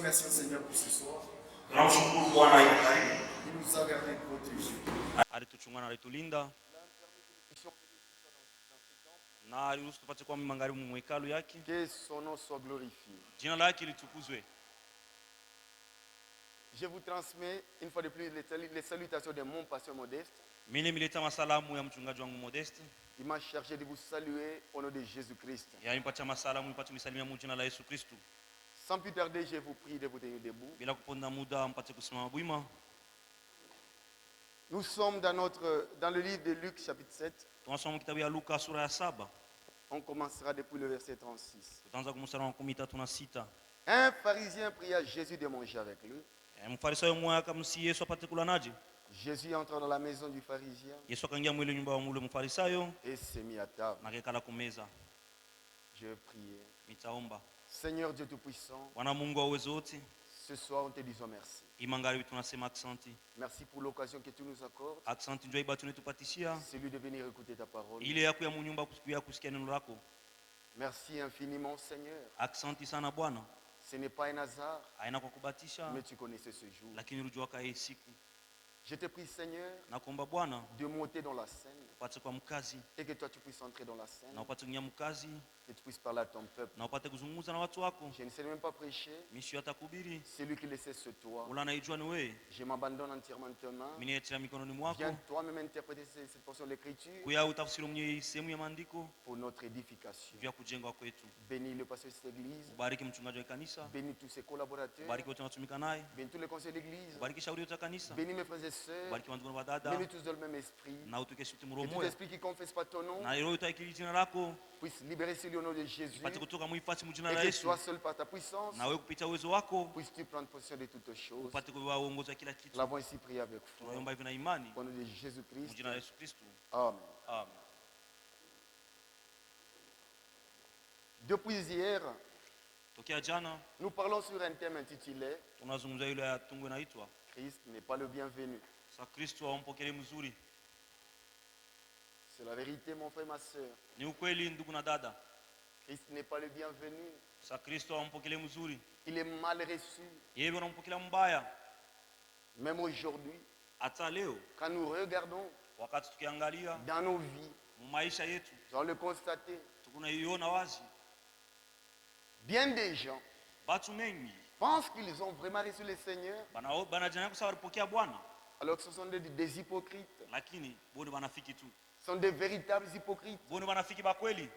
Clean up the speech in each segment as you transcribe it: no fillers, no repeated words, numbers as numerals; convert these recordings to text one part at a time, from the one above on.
Merci au Seigneur pour ce soir. Il nous a gardé protégés. Alituchunga alitulinda na aliruhusu tupate kwa magharibi mwa hekalu yake. Que son nom soit glorifié. Jina lake litukuzwe. Je vous transmets une fois de plus les salutations de mon pasteur Modeste. Mimi nileta masalamu ya mchungaji wangu Modeste. Il m'a chargé de vous saluer au nom de Jésus-Christ. Yanipatia masalamu nipate kusalimia mu jina la Yesu Kristo. Sans plus tarder, je vous prie de vous tenir debout. Bila kuponda muda mpate kusimama bwima. Nous sommes dans le livre de Luc chapitre 7. Tunasoma kitabu ya Luka sura ya 7. On commencera depuis le verset 36. Tutaanza kumsara wa 13. Un pharisien pria Jésus de manger avec lui. Mfarisayo mmoja akamsihi Yesu apate kula naje. Jésus entra dans la maison du pharisien. Yesu akaingia mwile nyumba ya mule mfarisayo et s'est mis à table. Na kekala kumeza. Je prie. Nitaomba. Seigneur Dieu Tout-Puissant, Bwana Mungu wa uwezo wote, ce soir on te disons merci. Imangari tunasema asante. Merci pour l'occasion que tu nous accordes. Asante njoo ibatu netupatishia. Celui de venir écouter ta parole. Ile yako ya munyumba kusikia neno lako. Merci infiniment Seigneur. Asante sana Bwana. Ce n'est pas un hasard. Haina kwa kubatisha. Mais tu connaissais ce jour. Lakini unajua kai siku. Je te prie Seigneur nakuomba Bwana de monter dans la scène upate kwa mkazi et que toi tu puisses entrer dans la scène na upate kuingia mkazi et tu puisses parler à ton peuple. Na upate kuzungumza na watu wako. Je ne sais même pas prêcher. Mimi atakubiri. Celui qui le sait c'est toi. Ula naijua ni wewe. Je m'abandonne entièrement dans tes mains. Mimi niachia mikononi mwako. Viens toi-même interpréter cette portion de l'écriture. Kuya utafsiri mwenye sehemu ya maandiko pour notre édification. Vya kujenga kwetu. Bénis le pasteur de cette église. Bariki mchungaji wa kanisa. Bénis tous ses collaborateurs. Bariki wote wanatumika naye. Bénis tous les conseils de l'église. Bariki shauri yote ya kanisa. Bénis mes frères et sœurs. Bariki wandugu na wadada. Bénis tous dans le même esprit. Na utuke shuti mromo. Et tout esprit qui confesse pas ton nom. Na roho utaikiri jina lako. Puisse libérer celui au nom de Jésus. Pate kutoka muifasi mjina la Yesu. Yesu. Et que toi seul par ta puissance. Na wewe kupitia uwezo wako. Puisses tu prendre possession de toutes choses. Upate kuwa uongozi wa kila kitu. L'avons ici prié avec foi. Tunaomba hivi na imani. Au nom de Jésus-Christ. Mjina la Yesu Kristo. Amen. Amen. Depuis hier, tokea jana nous parlons sur un thème intitulé tunazungumza ile ya tungu inaitwa Christ n'est pas le bienvenu. Sa Kristo ampokele mzuri. C'est la vérité mon frère ma sœur. Ni ukweli ndugu na dada. Christ n'est pas le bienvenu. Sa Kristo ampokele mzuri. Il est mal reçu. Yeye anampokela mbaya. Même aujourd'hui, hata leo quand nous regardons wakati tukiangalia dans nos vies, maisha yetu, on le constate. Tunaiona wazi. Bien des gens batu mengi pensent qu'ils ont vraiment reçu le Seigneur. Banajana kwa sababu walipokea Bwana. Alors que ce sont des hypocrites. Lakini bado wanafiki tu. Ce sont des véritables hypocrites. Bado wanafiki ba kweli.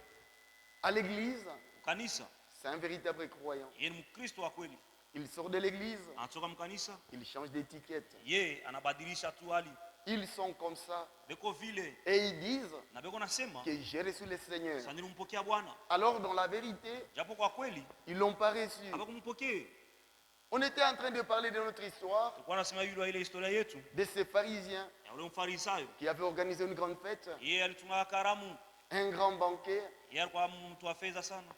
À l'église, kanisa, c'est un véritable croyant. Yeye ni Mkristo wa kweli. Il sort de l'église. Anatoka mkanisa. Il change d'étiquette. Yeye anabadilisha tu hali. Ils sont comme ça. Beko vile. Et ils disent na beko nasema que j'ai reçu le Seigneur. Sasa nilimpokea Bwana. Alors dans la vérité, japo kwa kweli ils l'ont pas reçu. Habakumpokea. On était en train de parler de notre histoire. Tulikuwa nasema ile historia yetu. De ces pharisiens. Yule mfarisayo qui avait organisé une grande fête. Yeye alitunga karamu. Un grand banquet. Yeye alikuwa mtu wa fedha sana.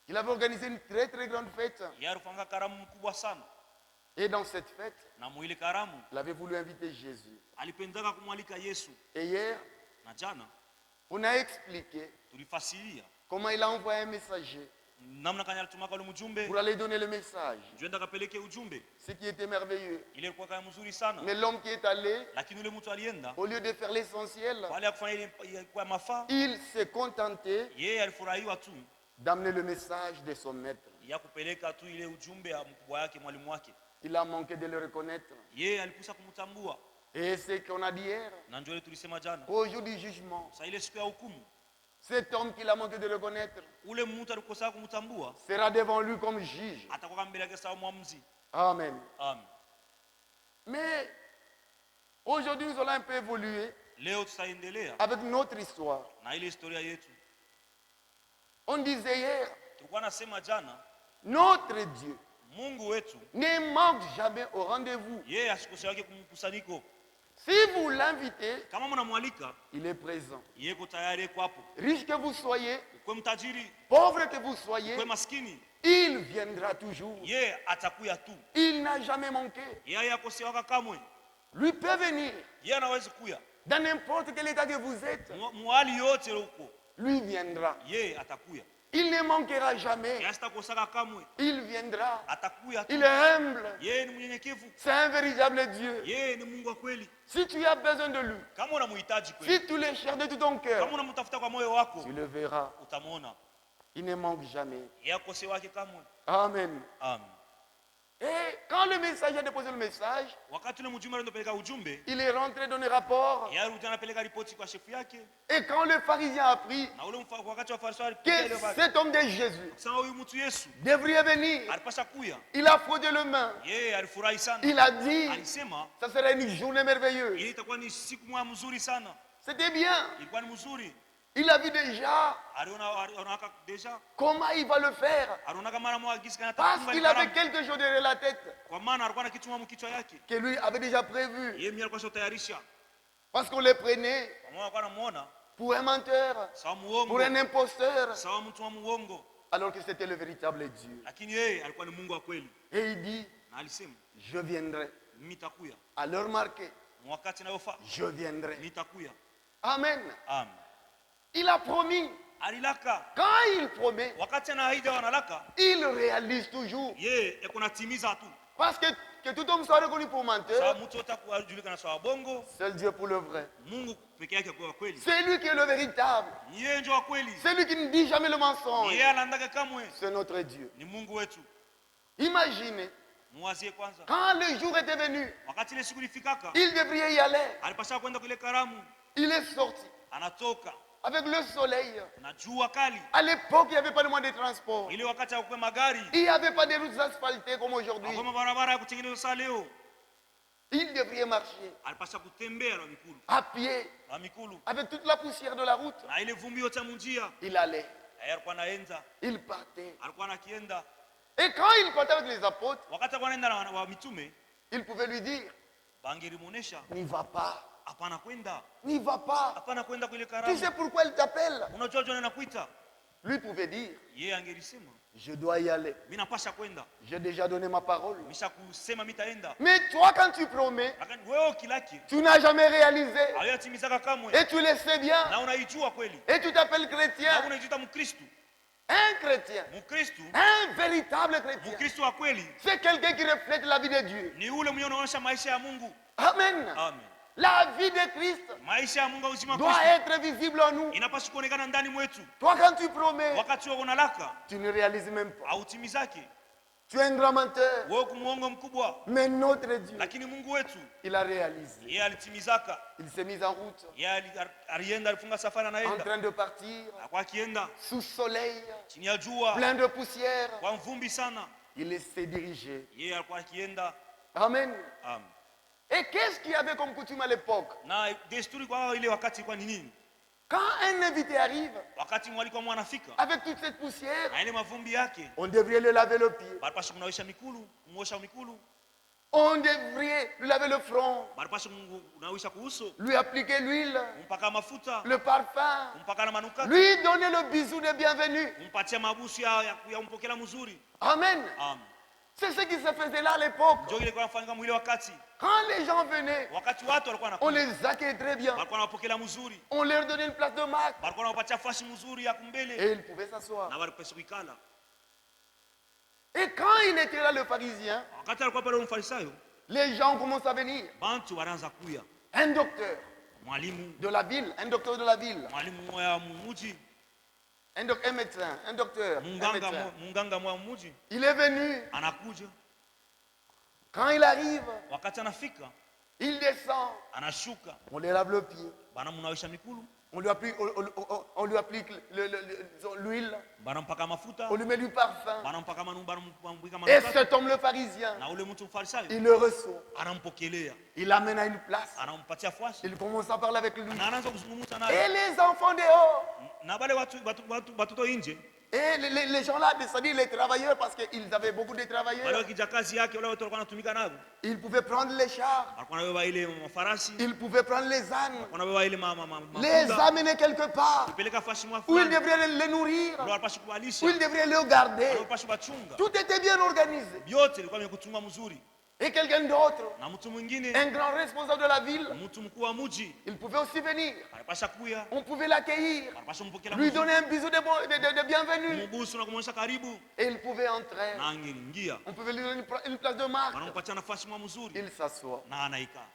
Il avait organisé une très très grande fête. Yeye alifanya karamu mkubwa sana. Et dans cette fête, na mwile karamu, il avait voulu inviter Jésus. Alipendaka kumwalika Yesu. Et hier, na jana, on a expliqué tulifasiria comment il a envoyé un messager namna kanya alitumaka ule mjumbe pour aller donner le message. Jwenda kapeleke ujumbe. Ce qui était merveilleux. Ile ilikuwa kama mzuri sana. Mais l'homme qui est allé, lakini ule mtu alienda, au lieu de faire l'essentiel, wale kufanya ile kwa mafaa, il s'est contenté yeye alifurahiwa tu d'amener le message de son maître. Ya kupeleka tu ile ujumbe ya mkubwa yake, mwalimu wake. Il a manqué de le reconnaître. Yeye alikosa kumtambua. Et c'est qu'on a dit hier. Na ndio tulisema jana. Au jour du jugement. Sasa ile siku ya hukumu. Cet homme qu'il a manqué de reconnaître ule mtu alikosa kumtambua sera devant lui comme juge. Atakuwa mbele yake sawa mwamuzi. Amen. Amen. Mais aujourd'hui nous allons un peu évoluer. Leo tutaendelea avec notre histoire. Na ile historia yetu. On disait hier, tulikuwa nasema jana, notre Dieu Mungu wetu ne manque jamais au rendez-vous. Yeye asikose yake kumkusanyiko. Si vous l'invitez, Kama mnamwalika, il est présent. yeko tayari eko hapo. Riche que vous soyez, Ukwe mtajiri, pauvre que vous soyez, ukwe maskini, il viendra toujours. ye atakuya tu. Il n'a jamais manqué. Yeye akosewaka kamwe. Lui peut venir Yeye anaweza kuya. dans n'importe quel état que vous êtes. Mwali yote huko. Lui viendra. Yeye atakuya. Il ne manquera jamais. Yeye sitakosaka kamwe. Il viendra. Atakuya tu. Il est humble. Yeye ni mnyenyekevu. C'est un véritable Dieu. Yeye ni Mungu wa kweli. Si tu as besoin de lui, Kama unamhitaji kweli, si tu le cherches de tout ton cœur, kama unamtafuta kwa moyo wako, tu le verras. utamwona. Il ne manque jamais. Yeye akosewake kamwe. Amen. Amen. Et quand le messager a déposé le message, Wakati ule mjumbe alipeleka ujumbe, il est rentré dans le rapport. yeye alikuja anapeleka ripoti kwa shefu yake. Et quand le pharisien a appris Na ule wakati wa Farisayo que alipokea ile habari. cet homme de Jésus Sasa huyu mtu Yesu devrait venir, alipasha kuya. il a frotté le main. Yeye alifurahi sana. Il a dit, Alisema ça serait une journée merveilleuse. ili itakuwa ni siku moja mzuri sana. C'était bien. Ilikuwa ni mzuri. Il a vu déjà Aliona deja. comment il va le faire. Aliona kama mara moja gisi kana Parce tafunga qu'il ile avait karamu. quelque chose derrière la tête Kwa maana alikuwa na kitu mkichwa yake. que lui avait déjà prévu. Yeye mwenyewe alikuwa shatayarisha. Parce qu'on le prenait Kwa maana alikuwa anamuona pour un menteur, sawa pour muongo, un imposteur, sawa mtu wa muongo. alors que c'était le véritable Dieu. Lakini yeye alikuwa ni Mungu wa kweli. Et il dit, Na alisema, je viendrai. mimi nitakuya. À l'heure marquée, Wakati inayofaa je viendrai. nitakuya. Amen. Amen. Il a promis. Alilaka. Quand il promet, Wakati anaahidi wanalaka, il réalise toujours. yeye eko natimiza tu. Parce que tout homme soit reconnu pour Sawa menteur, mtu yote kujulikana sawa bongo, seul Dieu pour le vrai. Mungu peke yake kwa kweli. C'est lui qui est le véritable. Ni yeye ndio wa kweli. C'est lui qui ne dit jamais le Ni mensonge. yeye anaandaka kamwe. C'est notre Dieu. Ni Mungu wetu. Imaginez, Muwazie kwanza. quand le jour était venu, Wakati ile siku ilifikaka, il devrait y aller. alipasha kwenda kule karamu, Il est sorti anatoka avec le soleil. na jua kali. À l'époque, il n'y avait pas de moyens de transport. Ile wakati hakukuwa magari, Il n'y avait pas de routes asphaltées comme aujourd'hui. hakuna barabara ya kutengenezwa saa leo. Il devrait marcher Alipasha kutembea na mikulu, à pied na mikulu. avec toute la poussière de la route. Na ile vumbi yote ya munjia, Il allait, yeye alikuwa anaenda, il partait. alikuwa anakienda. Et quand il partait avec les apôtres, Wakati alikuwa anaenda na wa mitume, il pouvait lui dire, bangelimuonesha n'y va pas, hapana kwenda, n'y va pas. hapana kwenda kule Tu karamu. sais pourquoi il t'appelle? Unajua John anakuita? Lui pouvait dire, Yeye angelisema, je dois y aller. mimi napasha kwenda. J'ai déjà donné ma parole. Misha kusema mitaenda. Mais toi, quand tu promets, Lakini wewe ukilaki, tu n'as jamais réalisé. hayatimizaka kamwe. Et tu le sais bien. Na unaijua kweli. Et tu t'appelles Na chrétien. unajiita Mkristo. Un chrétien. Mkristo, Un véritable chrétien. Mkristo wa kweli C'est quelqu'un qui reflète la vie de Dieu. ni ule mwenye unaonyesha maisha ya Mungu. Amen. Amen. La vie de Christ Maisha ya Mungu, uzima wa doit Kristo être visible en nous. inapaswa kuonekana ndani mwetu. Toi, quand tu promets, Wakati wewe unalaka, tu ne réalises même pas. hautimizaki. Tu es un grand menteur. Wewe kumuongo mkubwa. Mais notre Dieu, Lakini Mungu wetu, il a réalisé. yeye alitimizaka. Il s'est mis en route, Yeye alienda, alifunga safari en anaenda. train de partir, Kwa akienda sous soleil, chini ya jua, plein de poussière. kwa mvumbi sana. Il s'est dirigé. Yeye alikuwa akienda. Amen. Amen. Et qu'est-ce qu'il y avait comme coutume à l'époque? Na desturi kwa ile wakati ilikuwa ni nini? Quand un invité arrive, Wakati mwaliko mwanafika, avec toute cette poussière, na ile mavumbi yake, on devrait le laver le pied. balipasha kunawisha mikulu, muosha mikulu, On devrait lui laver le front, balipasha kunawisha kuuso, lui appliquer l'huile, mpaka mafuta, le parfum, mpaka na manukato, lui donner le bisou de bienvenue. mpatia mabusu ya mpokela mzuri. Amen. Amen. C'est ce qui se faisait là à l'époque. Ndio ile kwa mfanyika mwile wakati. Quand les gens venaient, Wakati watu walikuwa on wanakuja, les accueillait très bien. walikuwa wanapokela mzuri, On leur donnait une place de marque walikuwa wanapatia fasi mzuri ya kumbele et ils pouvaient s'asseoir. na walipaswa kuikala. Et quand il était là, le pharisien, Wakati alikuwa pale mfarisayo, les gens commencent à venir. bantu wanaanza kuya. Un docteur Mwalimu, de la ville, un docteur de la ville, mwalimu wa mumuji, un médecin, un docteur, un médecin. munganga mwa mumuji Il est venu. anakuja. Quand il arrive, Wakati anafika, il descend. anashuka, On lui lave le pied. banamunawisha mikulu, On lui applique, on lui applique l'huile. banampaka mafuta, On lui met du parfum. banampaka banampika Et manukato. cet homme, le pharisien, Na ule mtu mfarisayo il le reçoit. anampokelea, Il l'amène à une place. anampatia fasi, Il commence à parler avec lui. na anaanza kuzungumza Et naye. les enfants dehors, Na wale watoto nje Et les gens là, c'est-à-dire les travailleurs, parce qu'ils avaient beaucoup de Wale travailleurs, wakija kazi yake, wale watu walikuwa wanatumika nabo. ils pouvaient prendre les chars, Walikuwa wanabeba ile mafarasi, ils pouvaient prendre les ânes, walikuwa wanabeba ile les mapunda, amener quelque part, kupeleka fashi mwa où ils fulani. devraient les nourrir, Wale walipaswa kubalisha, où ils devraient les garder. wale walipaswa bachunga. Tout était bien organisé. Vyote ilikuwa vimekuchunga mzuri. Et quelqu'un d'autre, Na mtu mwingine, un grand responsable de la ville, mtu mkuu wa mji, il pouvait aussi venir. alipasha kuya, On pouvait l'accueillir, alipasha mpokea lui mzuri, donner un bisou de bienvenue. kumbusu na kumwonyesha karibu, Et il pouvait entrer. na angeingia. On pouvait lui donner une place de marque. Wanampatia nafasi mwa mzuri, Il s'assoit. na anaikaa.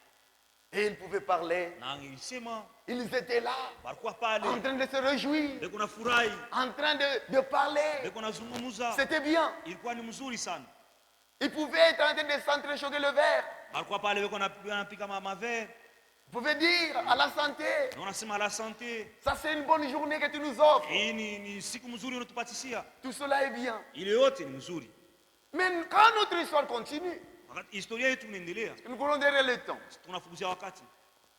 Et il pouvait parler. Na angeisema, Ils étaient là, walikuwa pale, en train de se réjouir, beko na furahi, en train de parler. beko na zungumuza. C'était bien. Ilikuwa ni mzuri sana. Ils pouvaient être en train de s'entrechoquer le verre. Walikuwa pale beko napika mavere, Ils pouvaient dire à la santé, na wanasema la santé. ça c'est une bonne journée que tu nous offres. Hii ni siku mzuri unatupatishia. Tout cela est bien. Ile yote ni mzuri. Mais quand notre histoire continue, Wakati historia yetu inaendelea, nous courons derrière le temps. tunafukuzia wakati.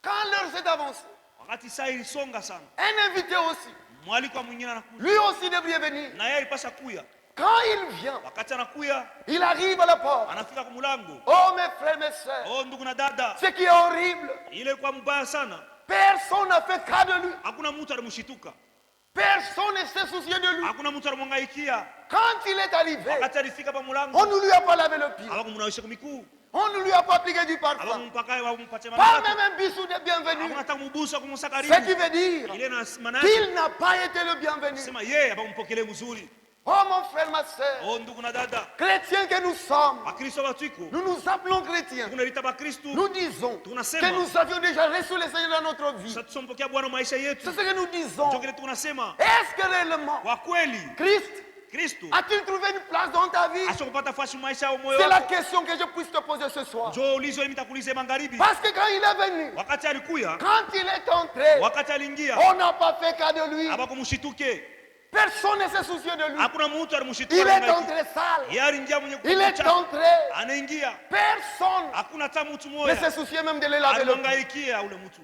Quand l'heure s'est avancée, Wakati saa ilisonga sana, un invité aussi, mwaliko mwingine anakuja, lui aussi devrait venir. na yeye alipasha kuya. Quand il vient, Wakati anakuya, il arrive à la porte. anafika kwa mlango. Oh mes frères, mes sœurs, Oh ndugu na dada, ce qui est horrible, ile ilikuwa mbaya sana. personne n'a fait cas de lui. Hakuna mtu alimshituka, Personne ne s'est soucié de lui. hakuna mtu alimwangaikia. Quand il est arrivé, Wakati alifika pa on mlango, ne lui a pas lavé le pied. hawakumnawisha mikuu, On ne lui a pas appliqué du parfum. hawakumpaka, hawakumpatia Pas manukato, même un bisou de bienvenue. hakuna hata kumbusa kumsa Ce qui karibu. veut dire Ile na maana yake qu'il n'a pas été le bienvenu. sema yeye hapakumpokelea mzuri. Oh mon frère, ma soeur, Oh ndugu na dada, chrétiens que nous sommes, Wakristo watuiko, nous nous appelons chrétiens. tunaita Bakristo. Nous disons Tunasema. que nous avions déjà reçu le Seigneur dans notre vie. Sasa tusompokea Bwana maisha yetu. C'est ce que nous disons. Ndio kile tunasema. Est-ce que réellement Kwa kweli Christ Kristo a-t-il trouvé une place dans ta vie? ashakupata fasi maisha ya moyo C'est la wako. question que je puisse te poser ce soir. Njoo ulizo mimi nitakuuliza magharibi. Parce que quand il est venu, Wakati alikuya, quand il est entré, wakati aliingia, on n'a pas fait cas de lui. habakumshituke. Personne ne s'est soucié de lui. Hakuna mtu alimshituka. Il est entré sale. Yeye aliingia mwenye Il est kucha. entré. Anaingia. Personne Hakuna hata mtu ne mmoja s'est soucié même de le laver le pied. alimwangaikia ule mtu.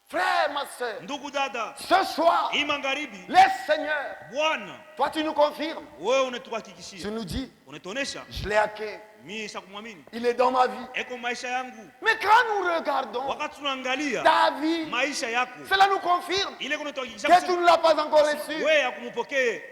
Frère, ma soeur, Ndugu dada, ce soir, hii magharibi le Seigneur, Bwana toi tu nous confirmes, wewe tu unatuhakikishia, nous dis, unatuonesha je l'ai hacké, mimi sikumwamini. il est dans ma vie. Eko maisha yangu. Mais quand nous regardons Wakati tunaangalia ta vie, maisha yako, cela nous confirme ile kunatuhakikisha que tu ne l'as pas encore reçu. wewe hakumpokee.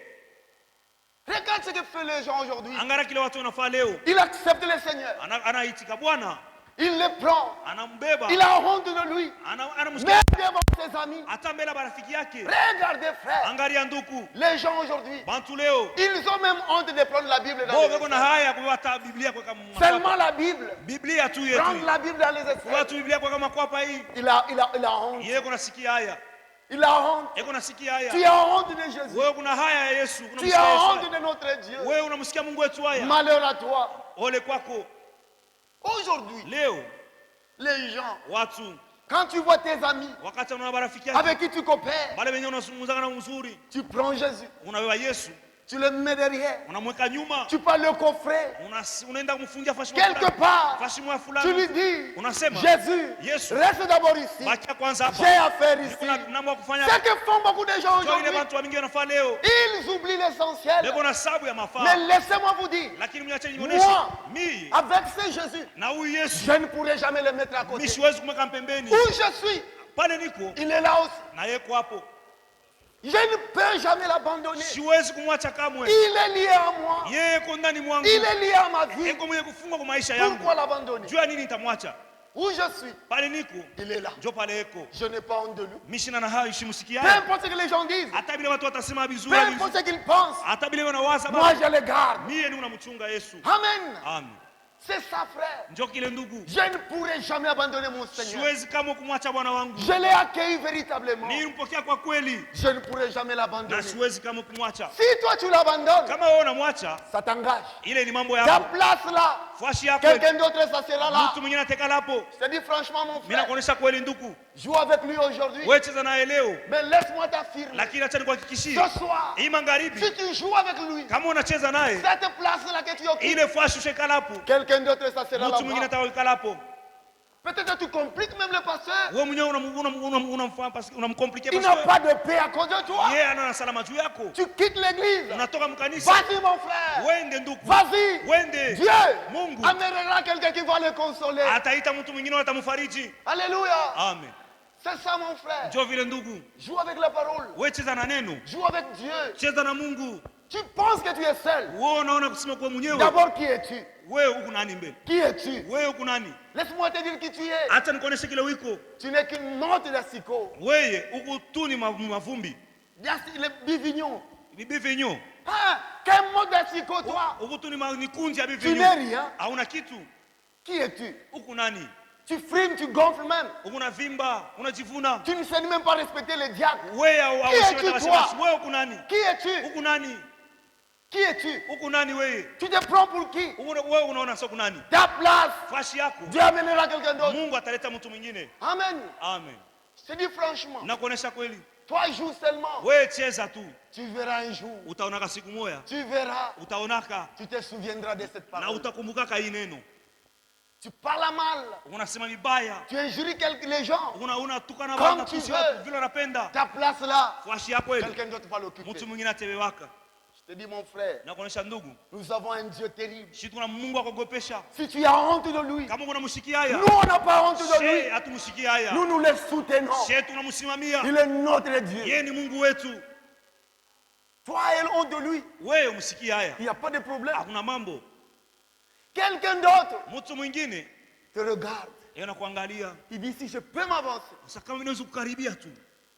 Regarde ce que font les gens aujourd'hui. Angalia kile watu wanafaa leo. Il accepte le Seigneur, Anaitika Bwana, il le prend, anambeba, il a honte de lui, anamsikia même devant ses amis. hata mbele ya marafiki yake. Regardez, frère, Angalia ndugu, les gens aujourd'hui, bantu leo ils ont même honte de prendre la Bible dans bo les beko na esprits. haya kubeba hata Biblia kwa kama Seulement la Bible. Biblia tu Prendre yetu. la Bible dans les esprits. Watu Biblia kwa kama kwapa hii. Il a honte. Yeye kuna sikia haya. Il a honte. Yeye kuna sikia haya. Tu as honte de Jésus. Wewe kuna haya ya Yesu, kuna Tu msikia as Yesu. honte de notre Dieu. Wewe unamsikia Mungu wetu haya. Malheur à toi. Ole kwako. Aujourd'hui, Leo les gens, watu quand tu vois tes amis wakati unaona marafiki yako, avec qui tu coopères, wale wenyewe unazungumza na mzuri, tu prends Jésus, unabeba Yesu, tu le mets derrière, unamweka nyuma, tu peux le coffrer. unaenda kumfungia fashi Quelque part, fashi mwa tu lui fulani. dis, Unasema, Jésus, Yesu, reste d'abord ici. bakia kwanza J'ai hapa. affaire ici. Kuna namna ya kufanya. Ce que font beaucoup de gens Ndio ile aujourd'hui, watu wengi wanafaa leo. ils oublient l'essentiel. Beko na sababu ya Mais mafaa. laissez-moi vous dire, Lakini mniache moi, nionyeshe. Mimi avec ce Jésus, na huyu Yesu, je ne pourrai jamais le mettre à côté. mimi siwezi kumweka pembeni. Où je suis, Pale niko il est là aussi. na yeko hapo. Je ne peux jamais l'abandonner. Siwezi kumwacha kamwe. Il est lié à moi. Yeye yuko ndani mwangu. Il est lié à ma vie. Yeko mwenye kufungwa kwa maisha yangu. Pourquoi l'abandonner? Jua nini nitamwacha? Où je suis, Pale niko il est là. njo pale yeko. Je n'ai pas honte de lui. Mimi sina na hayo ishimusikia. Peu importe ce que les gens disent, Hata bila watu watasema peu vizuri. importe ce qu'ils pensent, Hata bila wanawaza moi baba. je les garde. Mie ni unamchunga Yesu. Amen. Amen. C'est ça, frère. Njo kile ndugu. Je ne pourrai jamais abandonner mon Seigneur. Siwezi kama kumwacha Bwana wangu. Je l'ai accueilli véritablement. Nilimpokea kwa kweli Je ne pourrai jamais na l'abandonner. siwezi kama kumwacha. Si toi tu l'abandonnes, Kama wewe unamwacha, ça t'engage. ile ni mambo Ta yako. place là, Fashi yako. quelqu'un d'autre ça sera là. Mtu mwingine atekala hapo. Je te dis franchement, mon Mimi frère, nakuonesha kweli ndugu. joue avec lui aujourd'hui. Wewe cheza naye leo, Mais laisse-moi t'affirmer. lakini acha nikuhakikishie. Ce soir, Hii magharibi si tu joues avec lui, kama unacheza naye, cette place là que tu occupes, ile fashi ushekala hapo. quelqu'un d'autre ça sera Mtu mwingine là. atakala hapo. Peut-être tu compliques même le pasteur. Wewe mwenyewe unamfahamu parce unamkomplikia Il n'a pastor. pas de paix à cause de toi. Yeye ana salama juu yako. Tu quittes l'église. Unatoka mkanisa. Vas-y mon frère. Wende ndugu. Vas-y. Wende. Dieu Mungu amènera quelqu'un qui va le consoler. ataita mtu mwingine atamfariji. Alléluia. Amen. C'est ça mon frère. Njoo vile ndugu. Joue avec la parole. Wewe cheza na neno. Joue avec Dieu. Cheza na Mungu. Tu penses que tu es seul. Wewe unaona kusema kwa mwenyewe. D'abord, qui es-tu? Wewe uko nani mbele? Qui es-tu? Wewe uko nani? Laisse-moi te dire qui tu es. Acha nikuoneshe kile wiko. Tu n'es qu'une note d'asticot. Wewe uko tu ni mavumbi. Le bivignon. Bibi vinyo. Ah, quel mot d'asticot toi? Uko tu ni kunji ya bibi Tu vinyo. n'es rien. Hauna kitu. Qui es-tu? Uko nani? Tu frimes, tu gonfles même. Uko na vimba, unajivuna. Tu ne sais même pas respecter les diacres. Wewe Qui es-tu, toi? wewe uko nani? Qui es-tu? Uko nani? Qui es-tu? Uko nani wewe? Tu te prends pour qui? Wewe unaona sio nani? Ta place. Fashi yako. Dieu amènera quelqu'un d'autre. Mungu ataleta mtu mwingine. Amen. Amen. Je te dis franchement. Nakuonesha kweli. Toi joue seulement. Wewe cheza tu. Tu verras un jour. Utaonaka siku moja. Tu verras. Utaonaka Tu te souviendras de cette na parole. utakumbukaka hii neno. Tu parles mal. Unasema vibaya. Tu injuries les gens. Unatukana Comme watu tu tusi veux. watu vile unapenda. Ta place là, Fashi yako ile. quelqu'un d'autre va l'occuper. Mtu mwingine atebewaka. Je te dis mon frère, Nakuonesha ndugu. nous avons un Dieu terrible. Shi tuna Mungu akogopesha. Si tu as honte de lui, Kama unamshikia haya. nous on n'a pas honte de lui. She hatumshikia haya. Nous nous le soutenons. She tunamsimamia. Il est notre Dieu. Yeye ni Mungu wetu. Toi, elle honte de lui. Wewe umsikie haya. Il n'y a pas de problème. Hakuna mambo. Quelqu'un d'autre Mtu mwingine te regarde. yeye anakuangalia. Il dit si je peux m'avancer, Sasa kama unaweza kukaribia tu.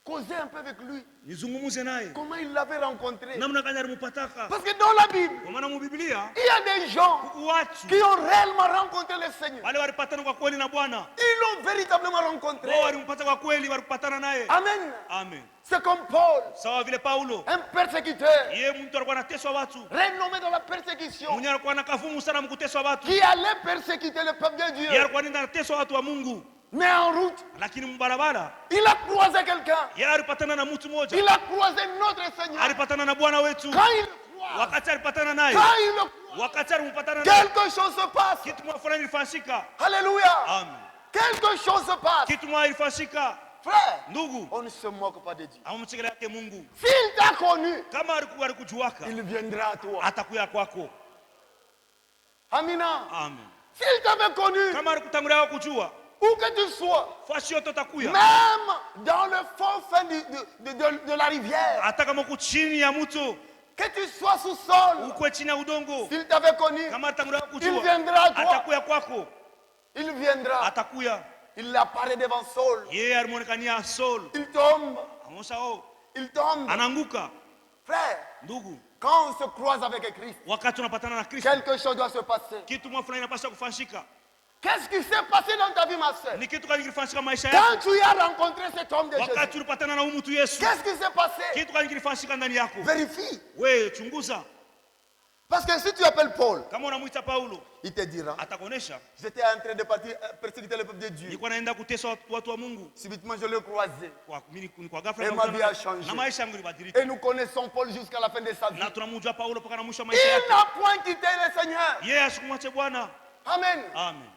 causer un peu avec lui. Nizungumuze naye. Comment il l'avait rencontré? Namna gani alimpataka? Parce que dans la Bible, Kwa maana mu Biblia il y a des gens watu qui ont réellement rencontré le Seigneur. wale walipatana kwa kweli na Bwana. Ils l'ont véritablement rencontré. Wao walimpata kwa kweli, walipatana naye. Amen. Amen. C'est comme Paul, Sawa vile Paulo. un persécuteur, Yeye mtu alikuwa anateswa watu. renommé dans la persécution, Mwenye alikuwa anakafumu sana mkuteswa watu. qui allait persécuter le peuple de Yeye Dieu. alikuwa anaenda anateswa watu wa Mungu. Mais en route, Lakini mbarabara il a croisé quelqu'un. yeye alipatana na mtu mmoja. Il a croisé notre Seigneur. Alipatana na Bwana wetu. Quand il le croise, Wakati alipatana naye. quand il le croise, Wakati alimpatana naye. quelque chose se passe. Kitu mwa fulani ilifanyika. Alléluia. Amen. Quelque chose se passe. Kitu mwa ilifanyika. Frère, Ndugu, on ne se moque pas de Dieu. amumchekele yake Mungu. S'il t'a connu, Kama alikujuaka, il viendra à toi. atakuya kwako. Amina. Amen. S'il t'avait connu, Kama alikutangulia kujua, où que tu sois, fashi yote utakuya. même dans le fond fin de la rivière, Hata kama uko chini ya mto, que tu sois sous sol, uko chini ya udongo, s'il t'avait connu, kama alitangulia il kujua, viendra à toi. atakuya kwako. Il viendra. Atakuya. Il apparaît devant Saul. Yeye alimuonekania Saul. Il tombe. Amusha oh, Il tombe. anaanguka. Frère, Ndugu, quand on se croise avec Christ, wakati unapatana na Kristo, quelque chose doit se passer. kitu mwa fulani inapaswa kufanyika. Qu'est-ce qui s'est passé dans ta vie, ma soeur? Ni kitu gani kilifanyika maisha yako? Quand tu as rencontré cet homme de Jésus, Wakati ulipatana na huyu mtu Yesu, qu'est-ce qui s'est passé? kitu gani kilifanyika ndani yako? Vérifie. Wewe chunguza. Parce que si tu appelles Paul, Kama unamuita Paulo, il te dira, atakuonesha j'étais en train de partir persécuter le peuple de Dieu. nilikuwa naenda kutesa watu wa Mungu. Subitement, je l'ai croisé. Kwa ghafla Et ma vie a changé. na maisha yangu ilibadilika. Et nous connaissons Paul jusqu'à la fin de sa vie. Na tunamjua Paulo mpaka na mwisho wa maisha Il yake. n'a point quitté le Seigneur. Yeye asikumwache Bwana. Amen. Amen.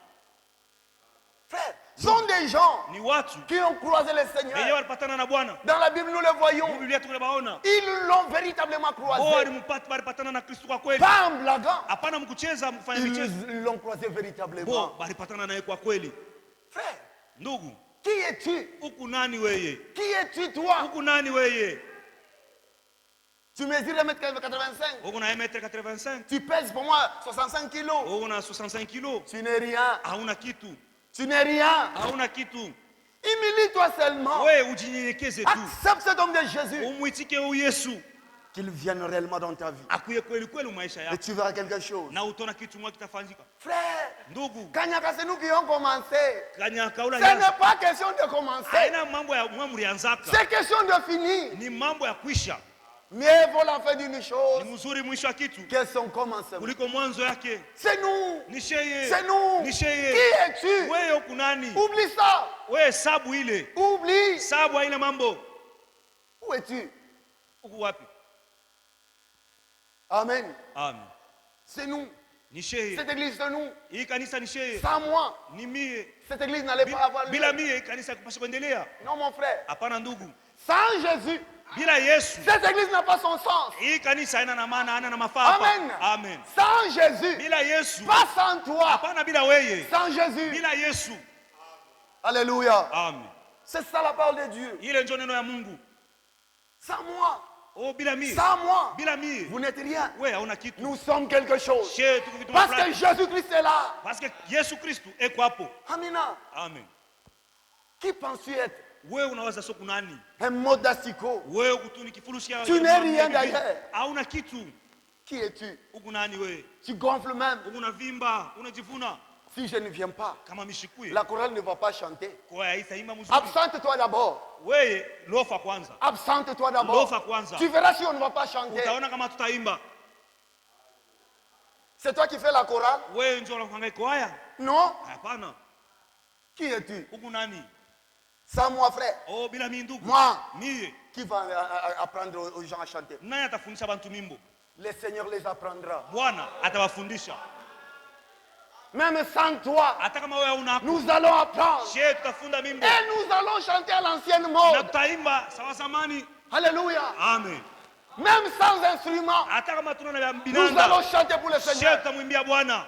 Frère, ce sont des gens Ni watu qui ont croisé le wenyewe Seigneur. walipatana na Bwana. Dans la Bible, nous le voyons. Biblia tunabaona. Ils l'ont véritablement Wao croisé. walipatana na Kristo kwa kweli. Pas en blaguant. Hapana mkucheza mfanya michezo. Ils l'ont croisé véritablement. Walipatana naye kwa kweli. Frère, Ndugu, qui es-tu? huku nani weye? Qui es-tu, toi? Huku nani weye? Tu mesures 1m85. Huku na 1m85. Tu pèses pour moi 65 kilos. Huku na 65 kilo. Tu n'es rien. Hauna kitu. Tu n'es rien. Hauna kitu. Humilie-toi seulement. Wewe ujinyenyekeze tu. Accepte cet homme de Jésus. Umwitike huyu Yesu. Qu'il vienne réellement dans ta vie. Akuye kweli kweli maisha Et yako. tu verras quelque chose. Na utaona kitu mwa kitafanyika. Frère, Ndugu, Kanyaka, c'est nous qui avons commencé. kanya Ce kaula n'est yanza. pas question de commencer. Haina mambo ya mlianzaka. C'est question de finir. Ni mambo ya kuisha. Mieux vaut la fin d'une Ni chose mzuri mwisho wa kitu que son commencement. kuliko mwanzo yake. C'est nous. Ni sheye. C'est nous. Ni Qui sheye. es-tu? Wewe huku nani? Oublie ça. Wewe sabu ile. Oublie. Sabu haina mambo. Où es-tu? Huku wapi? Amen. Amen. C'est nous. Ni shehe. Cette église de nous, Hii kanisa ni shehe. sans moi, Ni mie. cette église n'allait pas avoir lieu. Bila mie kanisa kupasha kuendelea. Non, mon frère. Hapana ndugu. Sans Jésus, Bila Yesu. cette église n'a pas son sens. Hii kanisa haina na maana, haina na mafaa. Amen. Amen. Sans Jésus, Bila Yesu. pas sans toi. Hapana bila wewe. Sans Jésus. Bila Yesu. Alléluia. Amen. C'est ça la parole de Dieu. Ile ndio neno ya Mungu. Sans moi, Oh bila mie. sans moi, Bila mie. vous n'êtes rien. Wewe hauna kitu. Nous sommes quelque chose. Shehe tuko kitu Parce que fulani. Jésus-Christ est là. Parce que Yesu Kristo eko hapo. Amina. Amen. Qui penses-tu être? Wewe unawaza sio kunani? Un mot d'asticot. Wewe kutuni kifurushi ya. Tu n'es rien d'ailleurs. Hauna kitu. Qui es-tu? Huku nani wewe? Tu gonfles même. Unavimba, unajivuna. Si je ne viens pas, Kama mishikuye. la chorale ne va pas chanter. Kwa haitaimba muziki. Absente-toi d'abord. Wewe lofa kwanza. Absente-toi d'abord. Lofa kwanza. Tu verras si on ne va pas chanter. Utaona kama tutaimba. C'est toi qui fais la chorale? Wewe ndio unahangaika kwaya? Non. Hapana. Qui es-tu? Huku nani? Sans moi, frère. Oh bila mimi ndugu. Moi. Mie. Qui va apprendre aux gens à chanter? Nani atafundisha bantu mimbo? Le Seigneur les apprendra. Bwana atawafundisha. Même sans toi, Hata kama wewe una nous allons apprendre. shehe tutafunda mimbo. Et nous allons chanter à l'ancienne Na mode. tutaimba sawa zamani. Alléluia. Amen. Même sans instrument, Hata kama tuna na nous binanda. allons chanter pour le Shehe Seigneur. tutamwimbia Bwana.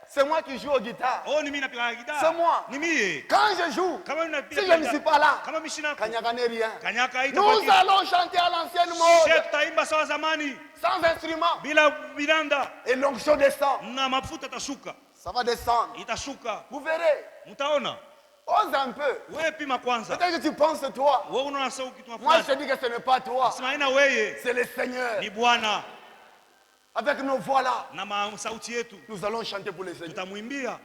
C'est moi qui joue au guitare. Oh ni mimi napiga gitaa. C'est moi. Ni mie. Quand je joue, Kama mimi napiga si je ne suis pas là, Kama mimi sina Kanyaka n'est rien. Kanyaka haita Nous kwa allons chanter à l'ancienne Shehe mode, tutaimba sawa zamani. sans instrument. Bila binanda. Et l'onction descend. Na mafuta tashuka. Ça va descendre. Itashuka. Vous verrez. Mtaona. Ose un peu. Wewe pima kwanza. Peut-être que tu penses toi. Wewe unaona sawa kitu Moi, fulani. je te dis que ce n'est pas toi. Sema ina wewe. C'est le Seigneur. Ni Bwana. Avec nos voix là, Na sauti yetu. nous allons chanter pour le Seigneur. Tutamwimbia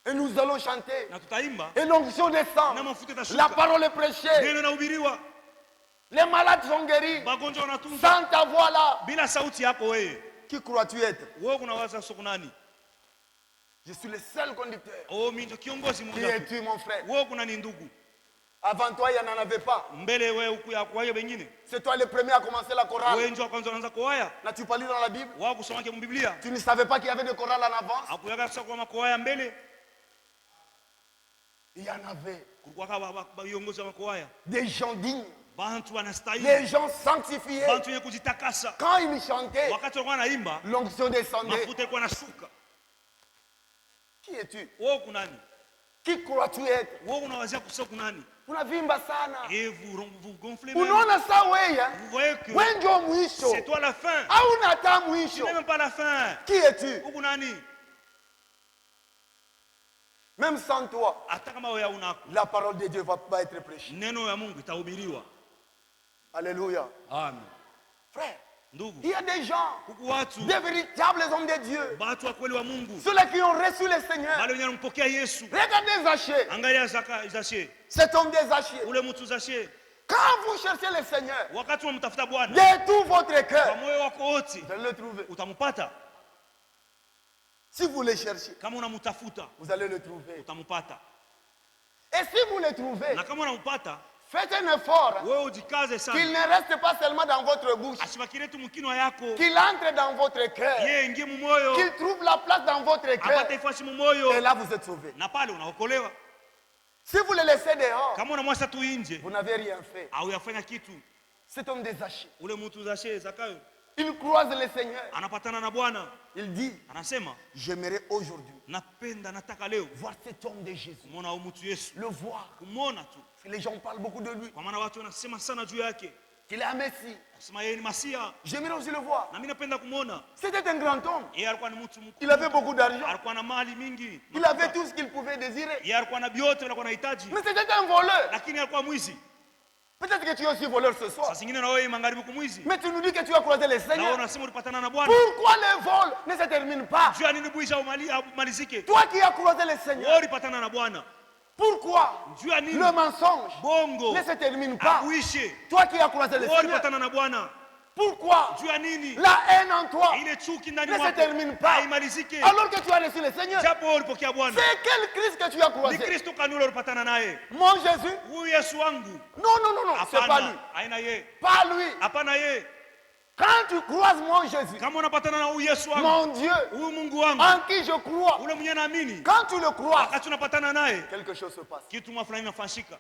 Et nous allons chanter. na tutaimba. Et l'onction descend. Na mafuta La itashuka. parole est prêchée. Neno inahubiriwa. Les malades sont guéris. Magonjwa wanatunzwa. Sans ta voix là, Bila sauti yako wewe. qui crois-tu être? Wewe unawaza sio kunani? Je suis le seul conducteur. Oh mimi ndio kiongozi Qui mmoja. es-tu, mon frère? Wewe kuna ni ndugu. Avant toi, il n'y en avait pas. Mbele wewe huku ya kwa hiyo wengine. C'est toi le premier à commencer la chorale. Wewe ndio kwanza unaanza kuoya. N'as-tu pas lu dans la Bible? Wao kusoma kwa Biblia. Tu ne savais pas qu'il y avait des chorales en avance? Hakuyaga sasa kwa makoaya mbele. Il y en avait. Kulikuwa kama viongozi wa makoaya. Des gens dignes. Bantu wanastahili. Les gens sanctifiés. Bantu wenye kujitakasa. Quand ils chantaient, Wakati walikuwa wanaimba, l'onction descendait. mafuta yalikuwa yanashuka. Qui es-tu? Wewe kunani? Qui crois-tu être? Wewe unawazia kusema kunani? Unavimba sana. Et vous gonflez même. Unaona saa wewe? Vous voyez que Wewe ndio mwisho. c'est toi la fin. Hauna hata Tu mwisho. n'es même pas la fin. Qui es-tu? Huku nani? Même sans toi, Hata kama wewe unako. la parole de Dieu va pas être prêchée. Neno ya Mungu itahubiriwa. Alléluia. Amen. Frère, Ndugu, il y a des gens, huku watu des véritables hommes de Dieu, watu wa kweli wa Mungu. ceux-là qui ont reçu le Seigneur. Wale wenye wanampokea Yesu. Regardez Zachée, Angalia Zachée. cet homme de Zachée. Ule mtu Zachée. Quand vous cherchez le Seigneur, Wakati unamtafuta Bwana de tout votre kwa cœur, moyo wako wote, vous allez le trouver. utampata. Si vous le cherchez, Kama unamtafuta, vous allez le trouver. utampata. Et si vous le trouvez, Na kama unampata, faites un effort wewe ujikaze qu'il sana. ne reste pas seulement dans votre bouche, Asibakire tu mkinwa yako. qu'il entre dans votre cœur, Yeye ingie mu moyo. qu'il trouve la place dans votre cœur. Apate nafasi mu moyo. Et là, vous êtes sauvés. Na pale unaokolewa. Si vous le laissez dehors, Kama unamwasa tu nje, vous n'avez rien fait. au yafanya kitu. Cet homme de Zachée, Ule mtu Zachée Zakayo il croise le Seigneur. anapatana na Bwana. Il dit, Anasema, j'aimerais aujourd'hui napenda nataka leo voir cet homme de Jésus, kumwona huyu mtu Yesu. le voir. Kumwona tu. Les gens parlent beaucoup de lui, Kwa maana watu wanasema sana juu yake. qu'il est un Messie. Anasema yeye ni Masia. J'aimerais aussi le voir. Na mimi napenda kumwona. C'était un grand homme. Yeye alikuwa ni mtu mkubwa. Il avait beaucoup d'argent. Alikuwa na mali mingi. Il avait tout ce qu'il pouvait désirer. Yeye alikuwa na vyote alikuwa anahitaji. Mais c'était un voleur. Lakini alikuwa mwizi. Peut-être que tu es aussi voleur ce soir. Saa zingine na wewe magharibi kumwizi. Mais tu nous dis que tu as croisé le Na wewe Seigneur. unasema ulipatana na Bwana. Pourquoi le vol ne se termine pas? Jua nini buisha umalizike? Toi qui as croisé le Wewe Seigneur, ulipatana na Bwana. pourquoi Jua nini? le mensonge Bongo. ne se termine pas? Akuishe. Toi qui as croisé le Wewe Seigneur, ulipatana na Bwana. pourquoi Jua nini? la haine en toi Ile chuki ndani ne se mwako termine pas haimalizike. alors que tu as reçu le Seigneur? Japo wewe ulipokea Bwana. C'est quel Christ que tu as Ni croisé? Kristo kanuni ulipatana naye. Mon Jésus? Huyu Yesu wangu. Non, non, non, non, c'est pas lui. Hapana, haina yeye. Pas lui. Hapana yeye. Quand tu croises mon Jésus, kama unapatana na huyu Yesu wangu, mon Dieu, huyu Mungu wangu, en qui je crois, ule mwenye naamini, quand tu le crois, wakati unapatana naye, quelque chose se passe. kitu fulani kinafanyika.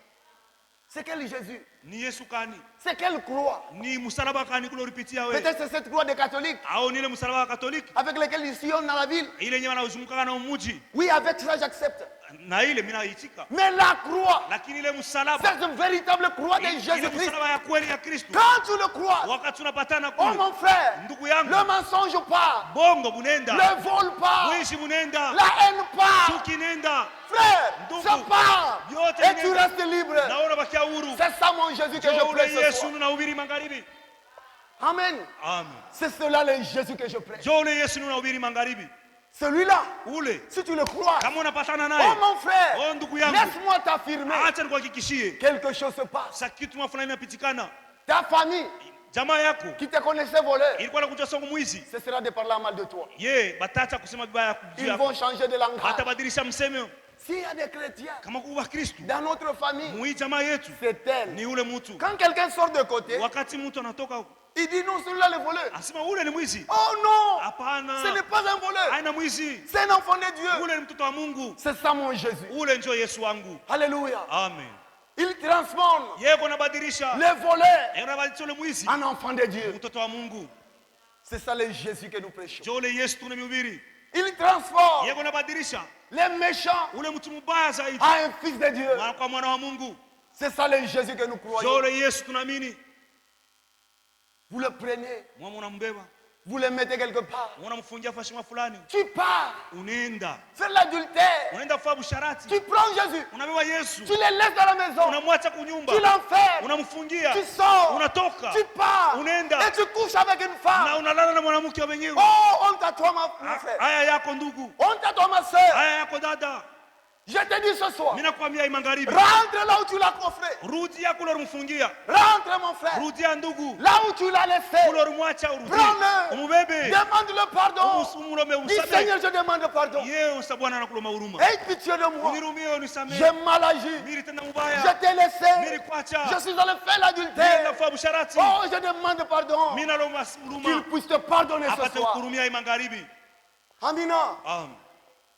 C'est quel Jésus? Ni Yesu kani? C'est quelle croix? Ni msalaba kani kule ulipitia wewe? Peut-être c'est cette croix des catholiques Au ni ile msalaba wa Katoliki? avec laquelle ils sillonnent dans la ville. Ile yenyewe wanaozunguka na mji. Oui, avec ça j'accepte. Na ile mimi naitika. Mais la croix, Lakini ile msalaba, c'est une véritable croix de ile Jésus-Christ. msalaba ya kweli ya Kristo. Quand tu le crois, Wakati unapatana oh kule, mon frère, ndugu yangu, le mensonge part, bongo bunenda, le vol part, mwishi bunenda, la haine part. chuki nenda, Frère, ndugu, ça part. yote Et tu nenda. restes libre. Naona bakia huru. C'est ça mon Jésus que je Jo ule prêche ce Yesu soir. unahubiri magharibi. Amen. Amen. C'est cela le Jésus que je prêche. Jo ule Yesu unahubiri magharibi. Celui-là, Ule si tu le crois, kama unapatana oh naye, mon frère, oh ndugu yangu, laisse-moi t'affirmer, acha nikuhakikishie, quelque chose se passe. sa kitu fulani inapitikana. Ta famille Jamaa yako qui te connaissait voleur, ilikuwa nakuja songo mwizi, ce sera de parler mal de toi. ye batacha kusema vibaya juu Ils yako, vont changer de langage. batabadilisha msemo. S'il y a des chrétiens Kama kuwa Kristo dans notre famille, mwi jamaa yetu c'est elle. ni ule mtu. Quand quelqu'un sort de côté, Wakati mtu anatoka il dit non, celui-là le voleur. asema ule ni mwizi, Oh non, hapana, ce n'est pas un voleur, haina mwizi, c'est un enfant de Dieu. ule ni mtoto wa Mungu, C'est ça mon Jésus. ule ndio Yesu wangu. Alléluia. Amen. Il transforme Yeye kunabadilisha, les voleurs yeye anabadilisha ule mwizi en enfants de Dieu. mtoto wa Mungu. C'est ça le Jésus que nous prêchons. Jo ule Yesu tunamhubiri, Il transforme yeye kunabadilisha les méchants ule mtu mbaya zaidi en un fils de Dieu. kwa mwana wa Mungu. C'est ça le Jésus que nous Jo croyons. ule Yesu tunaamini. Vous le prenez, Mwana unambeba, vous le mettez quelque part. unamfungia fashima fulani, Tu pars unaenda faire l'adultère. unaenda kufanya busharati, Tu prends Jésus, unabeba Yesu, tu le laisses dans la maison, unamwacha kunyumba, tu l'enfermes, unamfungia, tu sors, unatoka, tu pars unaenda et tu couches avec une na femme. unalala na mwanamke wa wenyewe. Oh, honte à toi, mon frère. Haya yako ndugu, Honte à toi, ma soeur. haya yako dada. Je te dis ce soir, Mimi nakwambia hii magharibi, rentre là où tu l'as coffré. rudi yako ule ulimfungia, Rentre, mon frère, rudia ndugu, là où tu l'as laissé. ule ulimwacha, urudi Prends-le. umubebe, Demande le pardon. umulome, Dis usamehe. Seigneur, je demande pardon. Yeye usa Bwana anakuloma huruma, Aie pitié de moi. unirumie, unisamehe, J'ai mal agi. mimi tena Je mubaya, t'ai laissé. mimi kwacha, Je suis allé faire mimi l'adultère. nafanya busharati, Oh, je demande pardon. mimi naloma Qu'il huruma, puisse te pardonner ce apate soir. kuhurumia hii magharibi. Amina. Amen.